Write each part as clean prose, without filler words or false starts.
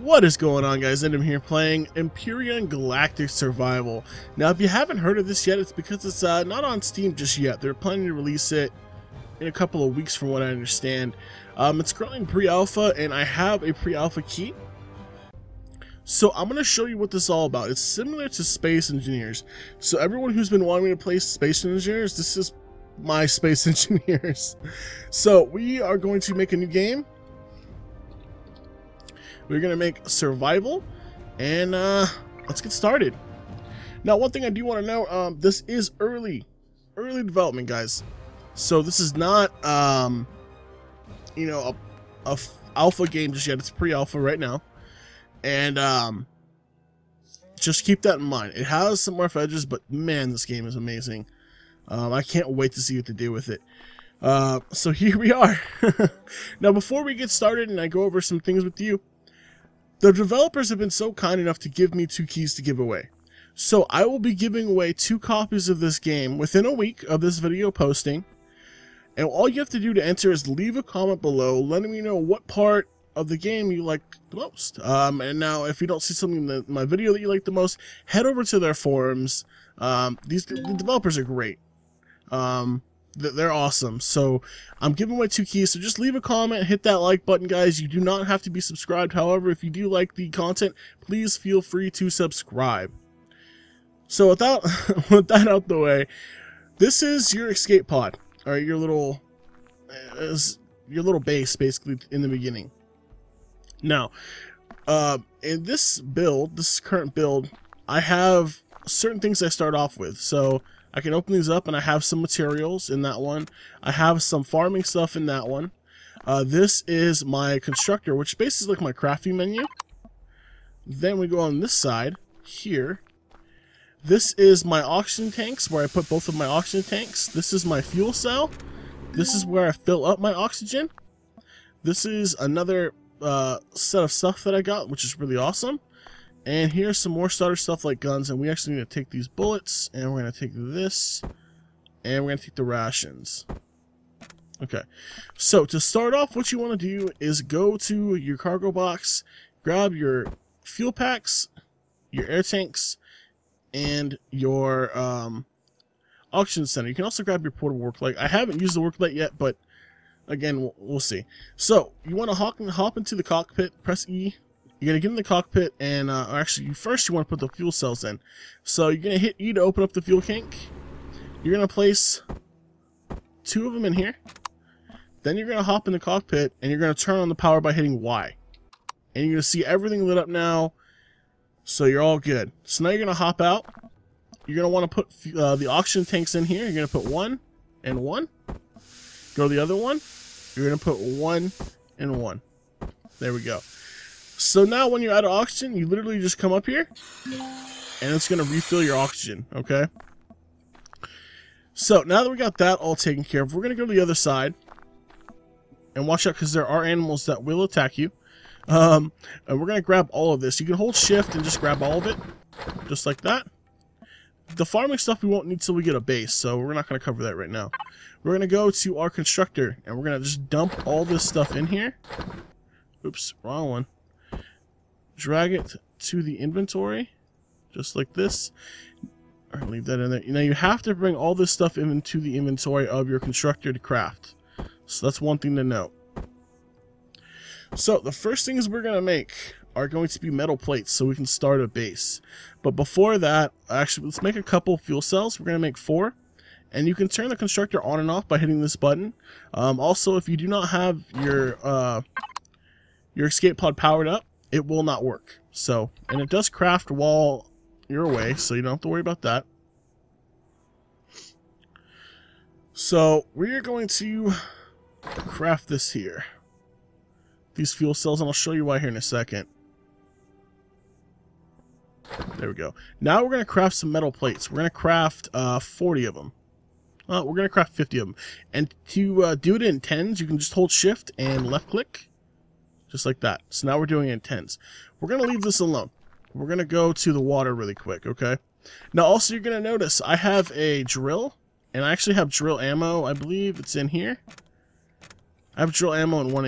What is going on, guys? Aendams here playing Empyrion Galactic Survival. Now, if you haven't heard of this yet, it's because it's not on Steam just yet. They're planning to release it in a couple of weeks from what I understand. It's currently in pre-alpha, and I have a pre-alpha key. So I'm going to show you what this is all about. It's similar to Space Engineers. So everyone who's been wanting me to play Space Engineers, this is my Space Engineers. So we are going to make a new game. We're going to make survival, and let's get started. Now, one thing I do want to know, this is early development, guys. So this is not, you know, a alpha game just yet. It's pre-alpha right now. And just keep that in mind. It has some rough edges, but man, this game is amazing. I can't wait to see what to do with it. So here we are. Now, before we get started and I go over some things with you, the developers have been so kind enough to give me 2 keys to give away. So I will be giving away 2 copies of this game within a week of this video posting. And all you have to do to enter is leave a comment below letting me know what part of the game you like the most. And now, if you don't see something in my video that you like the most, head over to their forums. The developers are great. They're awesome. So I'm giving away 2 keys, so just leave a comment, hit that like button, guys. You do not have to be subscribed. However, if you do like the content, please feel free to subscribe. So with that out the way, this is your escape pod, or your little base, basically, in the beginning. Now, in this build, this current build, I have certain things I start off with. So I can open these up, and I have some materials in that one. I have some farming stuff in that one. This is my constructor, which basically is like my crafting menu. Then we go on this side here. This is my oxygen tanks, where I put both of my oxygen tanks. This is my fuel cell. This is where I fill up my oxygen. This is another set of stuff that I got, which is really awesome. And here's some more starter stuff like guns, and we actually need to take these bullets, and we're going to take this, and we're going to take the rations. Okay, so to start off, what you want to do is go to your cargo box, grab your fuel packs, your air tanks, and your oxygen center. You can also grab your portable work light. I haven't used the work light yet, but again, we'll see. So you want to hop into the cockpit, press E. You're going to get in the cockpit, and actually, first you want to put the fuel cells in. So you're going to hit E to open up the fuel tank. You're going to place 2 of them in here. Then you're going to hop in the cockpit, and you're going to turn on the power by hitting Y. And you're going to see everything lit up now, so you're all good. So now you're going to hop out. You're going to want to put the oxygen tanks in here. You're going to put 1 and 1. Go to the other one. You're going to put 1 and 1. There we go. So now when you're out of oxygen, you literally just come up here, and it's going to refill your oxygen, okay? So now that we got that all taken care of, we're going to go to the other side, and watch out because there are animals that will attack you. And we're going to grab all of this. You can hold shift and just grab all of it, just like that. The farming stuff we won't need till we get a base, so we're not going to cover that right now. We're going to go to our constructor, and we're going to just dump all this stuff in here. Oops, wrong one. Drag it to the inventory, just like this, or leave that in there. Now you have to bring all this stuff into the inventory of your constructor to craft. So that's one thing to note. So the first things we're going to make are going to be metal plates so we can start a base. But before that, actually, let's make a couple fuel cells. We're going to make 4. And you can turn the constructor on and off by hitting this button. Also, if you do not have your escape pod powered up, it will not work. So, and it does craft while you're away, so you don't have to worry about that. So we're going to craft this here. These fuel cells, and I'll show you why here in a second. There we go. Now we're going to craft some metal plates. We're going to craft 40 of them. We're going to craft 50 of them. And to do it in tens, you can just hold shift and left click. Just like that. So now we're doing it in tens. We're going to leave this alone. We're going to go to the water really quick, okay? Now also you're going to notice I have a drill, and I actually have drill ammo. I believe it's in here. I have drill ammo in one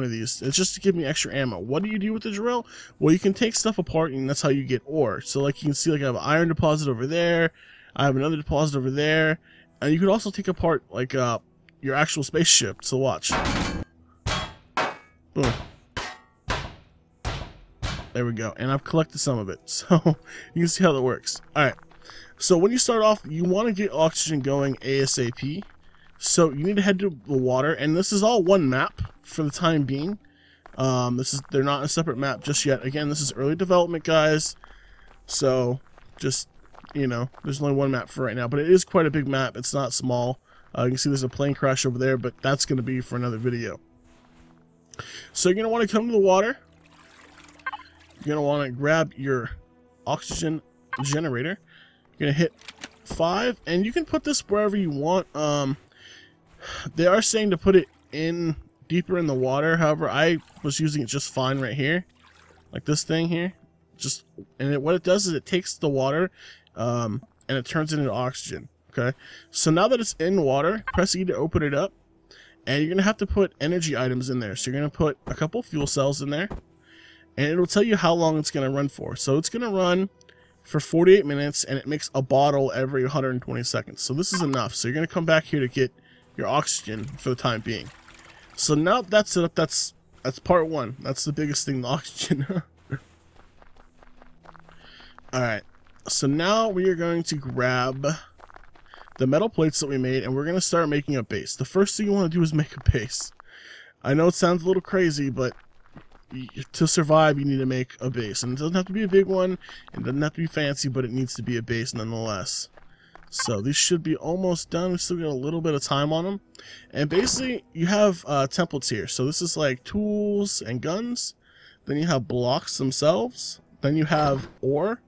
of these. It's just to give me extra ammo. What do you do with the drill? Well, you can take stuff apart, and that's how you get ore. So, like, you can see, like, I have an iron deposit over there. I have another deposit over there. And you can also take apart, like, your actual spaceship. So, watch. Boom. There we go. And I've collected some of it. So, you can see how that works. Alright. So, when you start off, you want to get oxygen going ASAP. So you need to head to the water, and this is all one map for the time being. They're not a separate map just yet. Again, this is early development, guys. So just, you know, there's only one map for right now, but it is quite a big map. It's not small. You can see there's a plane crash over there, but that's going to be for another video. So you're going to want to come to the water. You're going to want to grab your oxygen generator. You're going to hit 5, and you can put this wherever you want. They are saying to put it in deeper in the water. However, I was using it just fine right here, like this thing here. What it does is it takes the water and it turns it into oxygen. Okay, so now that it's in water, press E to open it up, and you're gonna have to put energy items in there. So you're gonna put a couple fuel cells in there, and it'll tell you how long it's gonna run for. So it's gonna run for 48 minutes, and it makes a bottle every 120 seconds. So this is enough. So you're gonna come back here to get your oxygen for the time being. So now that's it. That's part 1. That's the biggest thing, the oxygen. Alright, so now we are going to grab the metal plates that we made, and we're going to start making a base. The first thing you want to do is make a base. I know it sounds a little crazy, but to survive you need to make a base. And it doesn't have to be a big one, it doesn't have to be fancy, but it needs to be a base nonetheless. So these should be almost done. We still got a little bit of time on them. And basically, you have templates here. So this is like tools and guns. Then you have blocks themselves. Then you have ore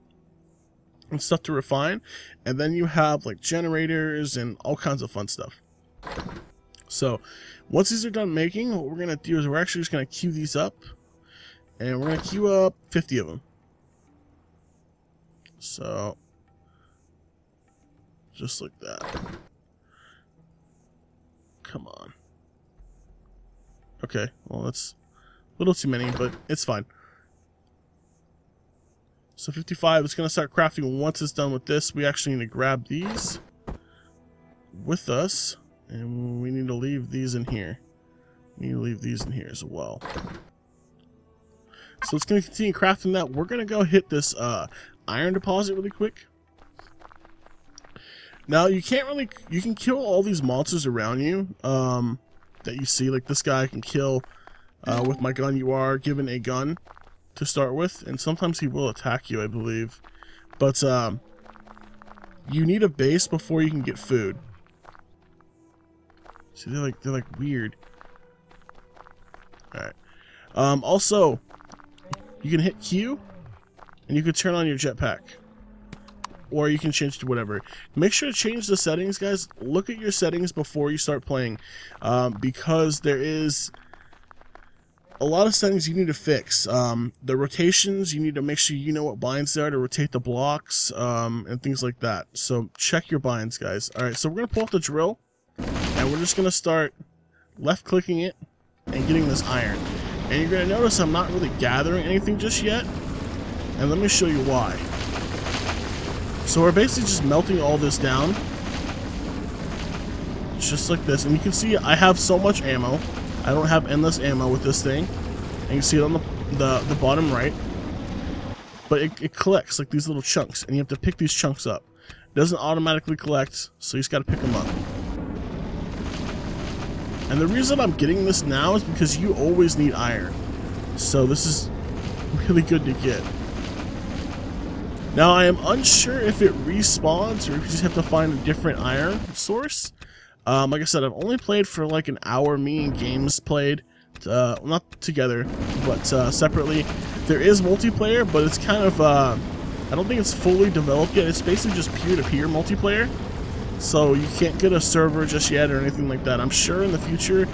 and stuff to refine. And then you have like generators and all kinds of fun stuff. So once these are done making, what we're going to do is we're actually just going to queue these up. And we're going to queue up 50 of them. So just like that. Come on. Okay, well that's a little too many, but it's fine. So 55, it's going to start crafting once it's done with this. We actually need to grab these with us, and we need to leave these in here. We need to leave these in here as well. So it's going to continue crafting that. We're going to go hit this iron deposit really quick. Now, you can kill all these monsters around you that you see. Like this guy I can kill with my gun. You are given a gun to start with, and sometimes he will attack you, I believe. But you need a base before you can get food. See, they're like weird. Alright. Also, you can hit Q, and you can turn on your jetpack. Or you can change to whatever. Make sure to change the settings, guys. Look at your settings before you start playing. Because there is a lot of settings you need to fix. The rotations, you need to make sure you know what binds they are to rotate the blocks, and things like that. So check your binds, guys. Alright, so we're going to pull up the drill. And we're just going to start left-clicking it and getting this iron. And you're going to notice I'm not really gathering anything just yet. And let me show you why. So we're basically just melting all this down. Just like this. And you can see I have so much ammo. I don't have endless ammo with this thing. And you can see it on the bottom right. But it collects like these little chunks. And you have to pick these chunks up. It doesn't automatically collect, so you just got to pick them up. And the reason I'm getting this now is because you always need iron. So this is really good to get. Now I am unsure if it respawns or if you just have to find a different iron source. Like I said, I've only played for like an hour. Me and Games played, not together, but separately. There is multiplayer, but it's kind of, I don't think it's fully developed yet. It's basically just peer-to-peer multiplayer. So you can't get a server just yet or anything like that. I'm sure in the future,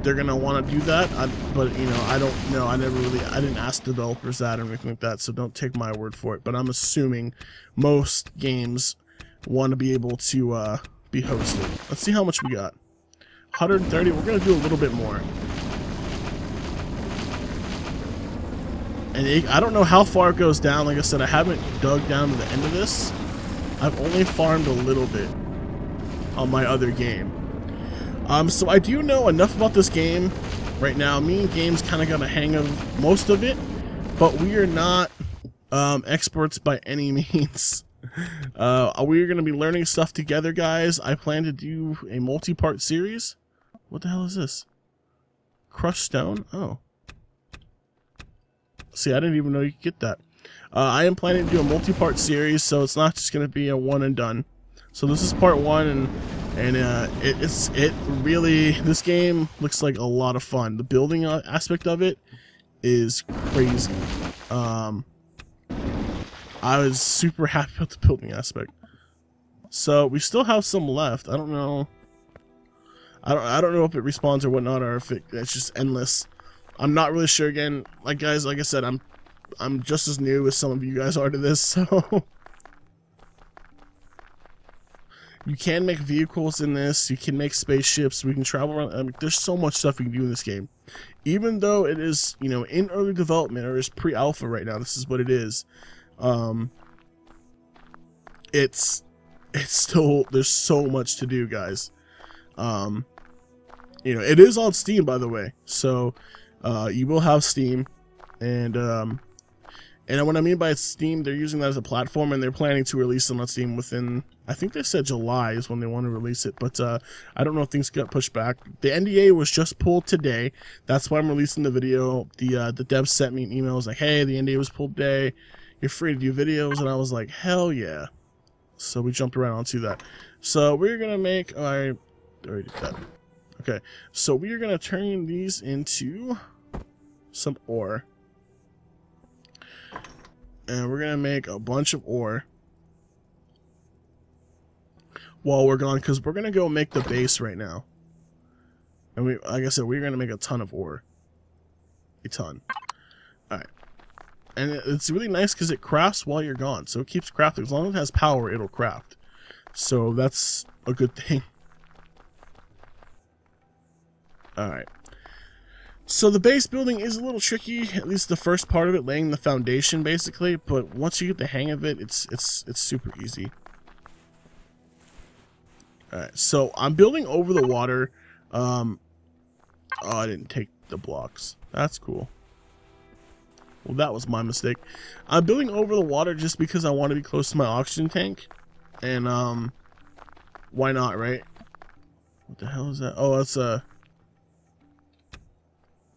they're gonna want to do that, but you know, I don't know. I didn't ask developers that or anything like that, so don't take my word for it. But I'm assuming most games want to be able to be hosted. Let's see how much we got. 130. We're gonna do a little bit more. And I don't know how far it goes down. Like I said, I haven't dug down to the end of this. I've only farmed a little bit on my other game. So I do know enough about this game right now. Me and Games kind of got a hang of most of it, but we are not experts by any means. We're going to be learning stuff together, guys. I plan to do a multi-part series. What the hell is this? Crushed stone? Oh. See, I didn't even know you could get that. I am planning to do a multi-part series, so it's not just going to be a one and done. So this is part one, and it really, this game looks like a lot of fun. The building aspect of it is crazy. I was super happy with the building aspect. So we still have some left. I don't know. I don't know if it respawns or whatnot, or if it's just endless. I'm not really sure. Again, guys, like I said, I'm just as new as some of you guys are to this, so you can make vehicles in this. You can make spaceships. We can travel around. I mean, there's so much stuff you can do in this game. Even though it is, you know, in early development, or is pre-alpha right now, this is what it is. It's still, there's so much to do, guys. You know, it is on Steam, by the way, so you will have Steam, and what I mean by Steam, they're using that as a platform, and they're planning to release them on Steam within, I think they said July is when they want to release it, but I don't know if things got pushed back. The NDA was just pulled today. That's why I'm releasing the video. The devs sent me an email. It was like, hey, the NDA was pulled today. You're free to do videos, and I was like, hell yeah. So we jumped right onto that. So we're gonna make, oh, I already did that. Okay, so we are gonna turn these into some ore. And we're going to make a bunch of ore while we're gone, because we're going to go make the base right now. And we, like I said, we're going to make a ton of ore. A ton. Alright. And it's really nice because it crafts while you're gone. So it keeps crafting. As long as it has power, it'll craft. So that's a good thing. Alright. So the base building is a little tricky, at least the first part of it, laying the foundation basically, but once you get the hang of it, it's super easy. Alright, so I'm building over the water. Oh, I didn't take the blocks. That's cool. Well, that was my mistake. I'm building over the water just because I want to be close to my oxygen tank. And, why not, right? What the hell is that? Oh, that's a...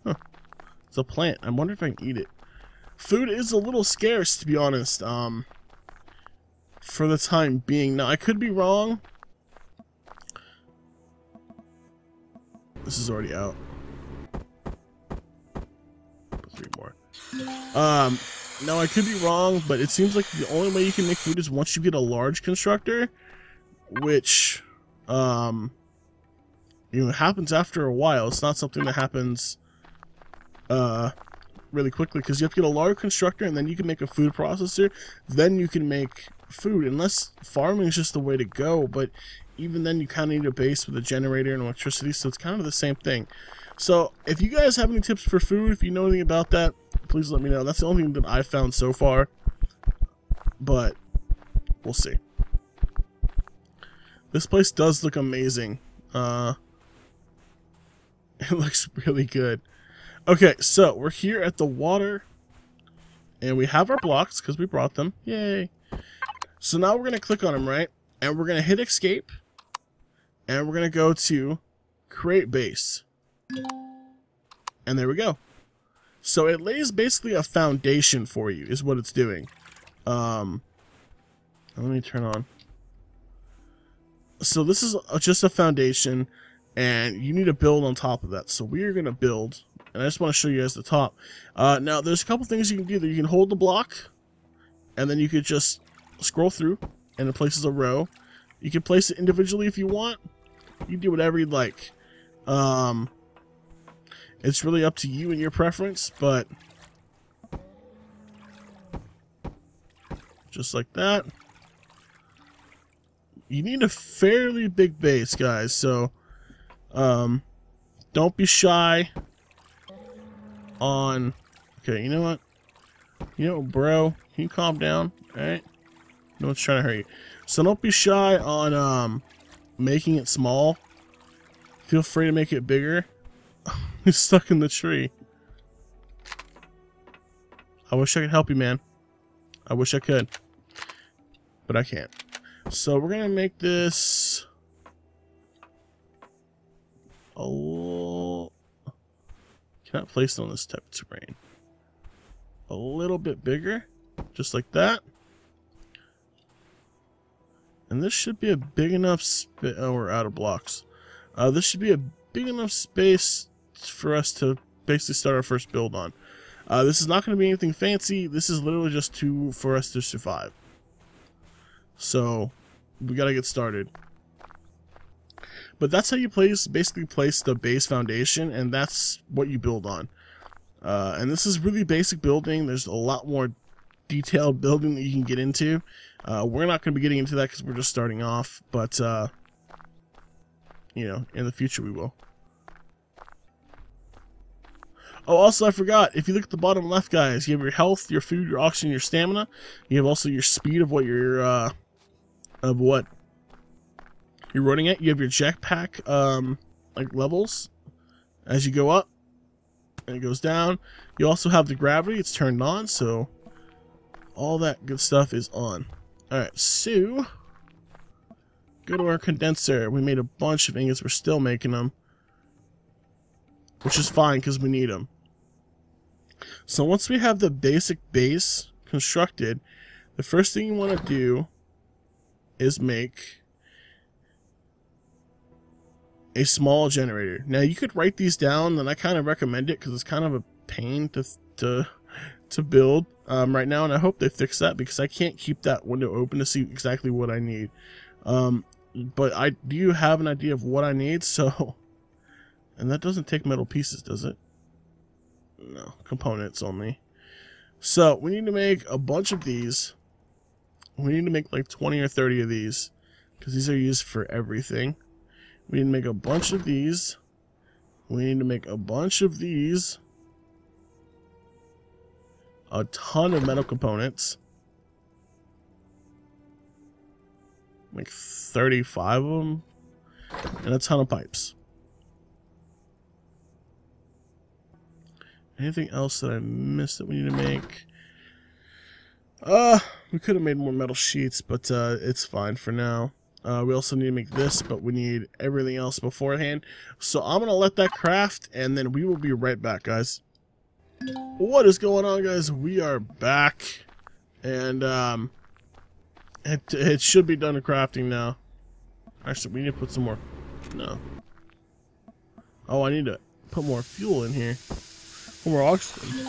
Huh. It's a plant. I wonder if I can eat it. Food is a little scarce, to be honest, for the time being. Now, I could be wrong. This is already out. 3 more. Now, I could be wrong, but it seems like the only way you can make food is once you get a large constructor, which, you know, happens after a while. It's not something that happens really quickly, because you have to get a large constructor, and then you can make a food processor, then you can make food, unless farming is just the way to go. But even then, you kind of need a base with a generator and electricity, so it's kind of the same thing. So if you guys have any tips for food, if you know anything about that, please let me know. That's the only thing that I've found so far, but we'll see. This place does look amazing. It looks really good. Okay, so we're here at the water, and we have our blocks because we brought them. Yay! So now we're going to click on them, right? And we're going to hit escape, and we're going to go to create base. And there we go. So it lays basically a foundation for you, is what it's doing. Let me turn on. So this is just a foundation, and you need to build on top of that. So we are going to build. And I just want to show you guys the top. Now, there's a couple things you can do. You can hold the block, and then you could just scroll through, and it places a row. You can place it individually if you want. You can do whatever you'd like. It's really up to you and your preference, but just like that. You need a fairly big base, guys, so Don't be shy on... Okay, you know what? You know, bro, can you calm down? Alright? No one's trying to hurt you. So don't be shy on making it small. Feel free to make it bigger. He's stuck in the tree. I wish I could help you, man. I wish I could. But I can't. So we're gonna make this a little... Cannot place it on this type of terrain. A little bit bigger. Just like that. And this should be a big enough space. Oh, we're out of blocks. This should be a big enough space for us to basically start our first build on. This is not going to be anything fancy. This is literally just for us to survive. So we got to get started. But that's how you basically place the base foundation, and that's what you build on. And this is really basic building. There's a lot more detailed building that you can get into. We're not going to be getting into that because we're just starting off, but you know, in the future we will. Oh, also I forgot, if you look at the bottom left, guys, you have your health, your food, your oxygen, your stamina. You have also your speed of what you're running at. You have your jetpack like levels as you go up and it goes down. You also have the gravity, it's turned on, so all that good stuff is on. Alright, so go to our condenser. We made a bunch of ingots, we're still making them, which is fine because we need them. So once we have the basic base constructed, the first thing you want to do is make a small generator. Now you could write these down, and I kind of recommend it because it's kind of a pain to build right now, and I hope they fix that because I can't keep that window open to see exactly what I need. But I do have an idea of what I need, so... And that doesn't take metal pieces, does it? No, components only. So, we need to make a bunch of these. We need to make like 20 or 30 of these, because these are used for everything. We need to make a bunch of these. We need to make a bunch of these. A ton of metal components. Like 35 of them. And a ton of pipes. Anything else that I missed that we need to make? We could have made more metal sheets, but it's fine for now. We also need to make this, but we need everything else beforehand. So I'm going to let that craft, and then we will be right back, guys. What is going on, guys? We are back, and it should be done crafting now. Actually, we need to put some more... No. Oh, I need to put more fuel in here. More oxygen.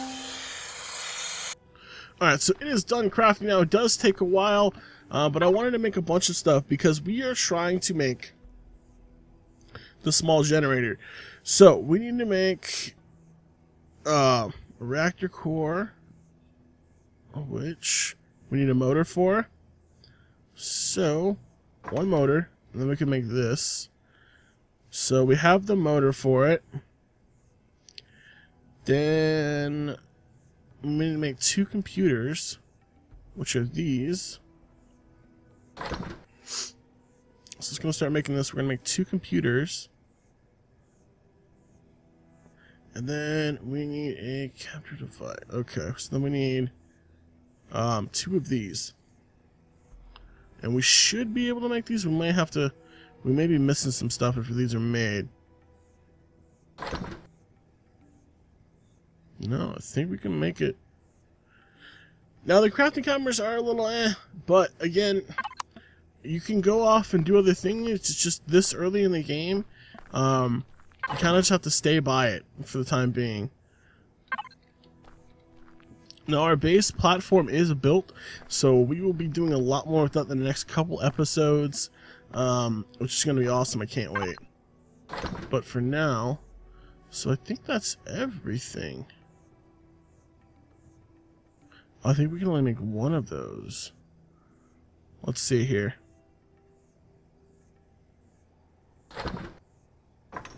Alright, so it is done crafting now. It does take a while, but I wanted to make a bunch of stuff because we are trying to make the small generator. So we need to make a reactor core, which we need a motor for. So one motor, and then we can make this. So we have the motor for it. Then we need to make 2 computers, which are these. So it's going to start making this. We're going to make 2 computers. And then we need a capture device. Okay, so then we need 2 of these. And we should be able to make these. We may be missing some stuff if these are made. No, I think we can make it. Now, the crafting cameras are a little but again, you can go off and do other things. It's just this early in the game. You kind of just have to stay by it for the time being. Now, our base platform is built, so we will be doing a lot more with that in the next couple episodes, which is going to be awesome. I can't wait. But for now, so I think that's everything. I think we can only make 1 of those. Let's see here.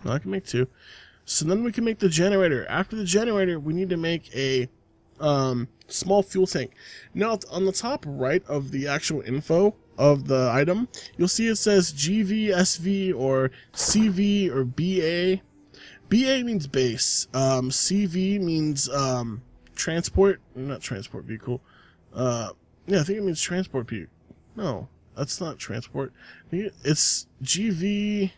No, I can make 2. So then we can make the generator. After the generator, we need to make a small fuel tank. Now, on the top right of the actual info of the item, you'll see it says GV, SV, or CV, or BA. BA means base. CV means transport, not transport vehicle. Yeah, I think it means transport vehicle. No, that's not transport. It's GV.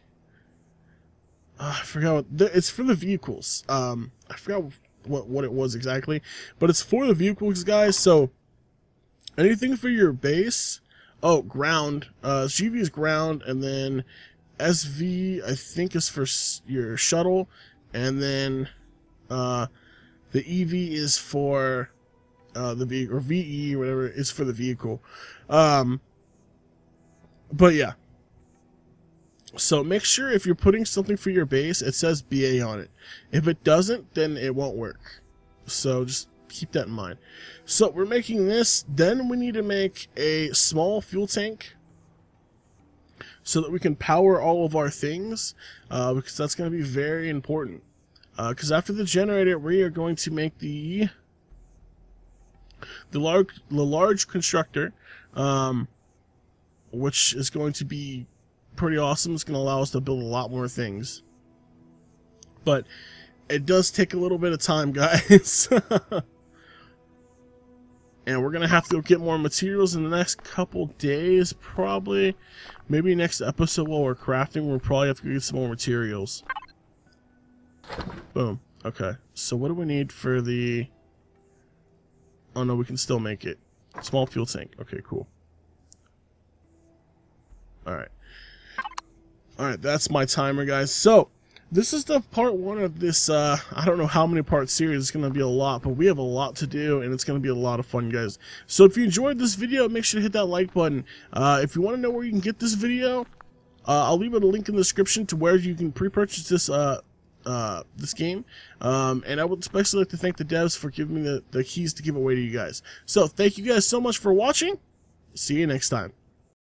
I forgot what it's for the vehicles. I forgot what it was exactly, but it's for the vehicles, guys. So anything for your base. Oh, ground. GV is ground, and then SV I think is for your shuttle, and then the EV is for the vehicle, or VE or whatever is for the vehicle. But yeah. So make sure if you're putting something for your base, it says BA on it. If it doesn't, then it won't work. So just keep that in mind. So we're making this, then we need to make a small fuel tank so that we can power all of our things, because that's going to be very important. Because after the generator, we are going to make the large constructor, which is going to be pretty awesome. It's going to allow us to build a lot more things, but it does take a little bit of time, guys. And we're going to have to go get more materials in the next couple days, probably. Maybe next episode while we're crafting, we'll probably have to go get some more materials. Boom. Okay, so what do we need for the... Oh no, we can still make it. Small fuel tank. Okay, cool. Alright. Alright, that's my timer, guys. So, this is the part 1 of this, I don't know how many part series. It's going to be a lot, but we have a lot to do, and it's going to be a lot of fun, guys. So if you enjoyed this video, make sure to hit that like button. If you want to know where you can get this video, I'll leave a link in the description to where you can pre-purchase this, this game. And I would especially like to thank the devs for giving me the keys to give away to you guys. So, thank you guys so much for watching. See you next time.